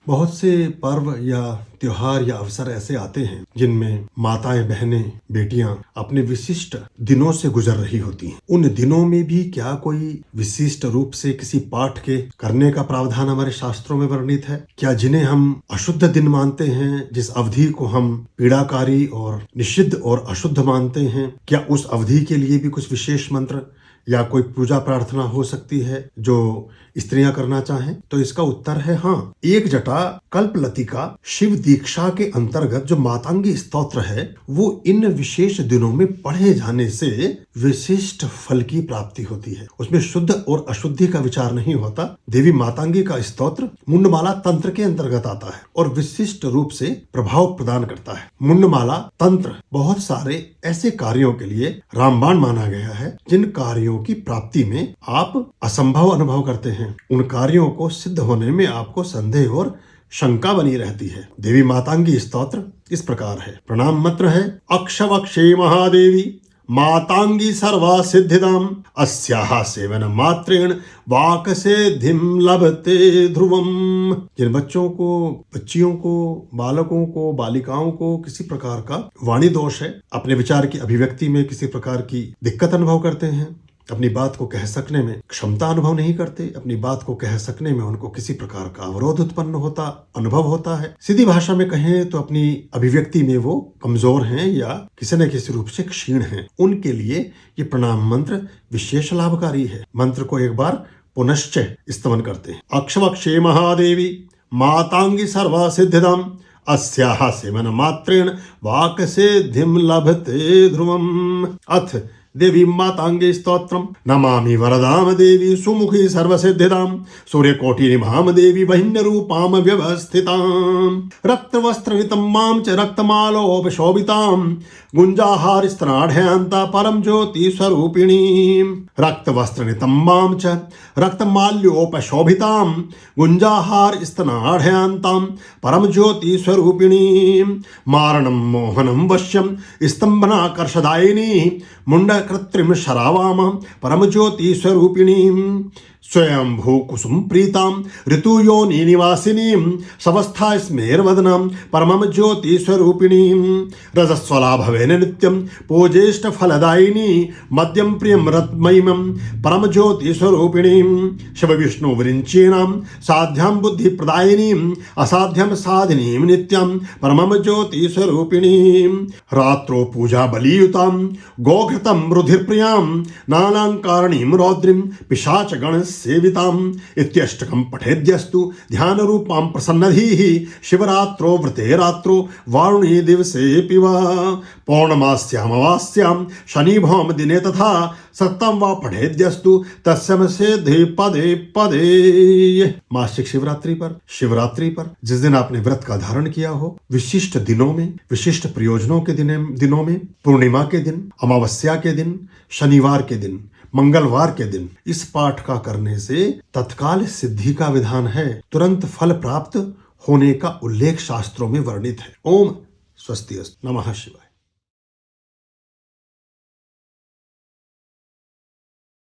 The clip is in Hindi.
बहुत से पर्व या त्योहार या अवसर ऐसे आते हैं जिनमें माताएं, बहनें, बेटियां अपने विशिष्ट दिनों से गुजर रही होती हैं। उन दिनों में भी क्या कोई विशिष्ट रूप से किसी पाठ के करने का प्रावधान हमारे शास्त्रों में वर्णित है? क्या जिन्हें हम अशुद्ध दिन मानते हैं, जिस अवधि को हम पीड़ाकारी और निषिद्ध और अशुद्ध मानते हैं, क्या उस अवधि के लिए भी कुछ विशेष मंत्र या कोई पूजा प्रार्थना हो सकती है जो स्त्रियां करना चाहें? तो इसका उत्तर है हाँ। एक जटा कल्पलतिका शिव दीक्षा के अंतर्गत जो मातांगी स्तोत्र है वो इन विशेष दिनों में पढ़े जाने से विशिष्ट फल की प्राप्ति होती है। उसमें शुद्ध और अशुद्धि का विचार नहीं होता। देवी मातांगी का स्तोत्र मुंडमाला तंत्र के अंतर्गत आता है और विशिष्ट रूप से प्रभाव प्रदान करता है। मुंडमाला तंत्र बहुत सारे ऐसे कार्यों के लिए रामबाण माना गया है जिन कार्यों की प्राप्ति में आप असंभव अनुभव करते हैं। उन कार्यों को सिद्ध होने में आपको संदेह और शंका बनी रहती है। देवी मातांगी स्तोत्र इस प्रकार है। प्रणाम मंत्र है अक्षवक्षे महादेवी मातांगी सर्वा सिद्धिदाम अस्याः सेवन मात्रेण वाक सिद्धिं लभते ध्रुवम। जिन बच्चों को, बच्चियों को, बालकों को, बालिकाओं को किसी प्रकार का वाणी दोष है, अपने विचार की अभिव्यक्ति में किसी प्रकार की दिक्कत अनुभव करते हैं, अपनी बात को कह सकने में क्षमता अनुभव नहीं करते, अपनी बात को कह सकने में उनको किसी प्रकार का अवरोध उत्पन्न होता अनुभव होता है, सीधी भाषा में कहें तो अपनी अभिव्यक्ति में वो कमजोर हैं या किसी न किसी रूप से क्षीण हैं, उनके लिए ये प्रणाम मंत्र विशेष लाभकारी है। मंत्र को एक बार पुनश्च स्तवन करते हैं। अक्षवक्षे महादेवी मातांगी सर्वा सिद्धिदाम अस्याः सेवन मात्रेण वाक सिद्धिं लभते ध्रुवम्। अथ देवी मातांगे स्तोत्रम नमामि वरदाम देवी सुमुखी सर्वसिद्धिदाम सूर्यकोटिनिभाम देवी बहिन्य रूपाम व्यवस्थिताम रक्तवस्त्रनितम्मां च रक्तमालोपशोभितां गुंजाहार स्तनाढ्यांता परम ज्योति स्वरूपिणीं रक्तवस्त्रनितम्बां च रक्तमाल्योपशोभितां गुंजाहार स्तनाढ्यांतां परम ज्योति स्वरूपिणीं मारणं मोहनं वश्यं स्तंभनाकर्षदायिनी मुंड कृत्रिम शरावाम परम ज्योति स्वरूपिणीं स्वयंभू कुसुम प्रीतां ऋतुयोनि निवासिनीं सवस्था स्मेरवदनां परमं ज्योति स्वरूपिणीं रजस्वलाभवेन नित्यं पूजेष्ट फलदायिनी मद्यं प्रियं रत्मयीं परम ज्योति स्वरूपिणीं शिव विष्णु विरिञ्चीनां साध्यां बुद्धि प्रदायिनीं असाध्यं साधिनीं नित्यं परमं ज्योति स्वरूपिणीं रात्रो पूजा बलियुतां गोघृतं रुधिरप्रियां नानांकारणीं रौद्रीं पिशाच गण सेविताम इत्यष्टकं पठेद्यस्तु ध्यान रूपां प्रसन्नधीः शिवरात्रो व्रते रात्रो वारुणी दिवसे पिवा पौर्णमास्यामवास्यां शनिभौम दिने तथा सत्तम वा पठेद्यस्तु तस्म सिद्धि पदे पदे। मासिक शिवरात्रि पर जिस दिन आपने व्रत का धारण किया हो, विशिष्ट दिनों में, विशिष्ट प्रयोजनों के दिनों में, पूर्णिमा के दिन, अमावस्या के दिन, शनिवार के दिन, मंगलवार के दिन इस पाठ का करने से तत्काल सिद्धि का विधान है। तुरंत फल प्राप्त होने का उल्लेख शास्त्रों में वर्णित है। ओम स्वस्ति अस्तु। नमः शिवाय।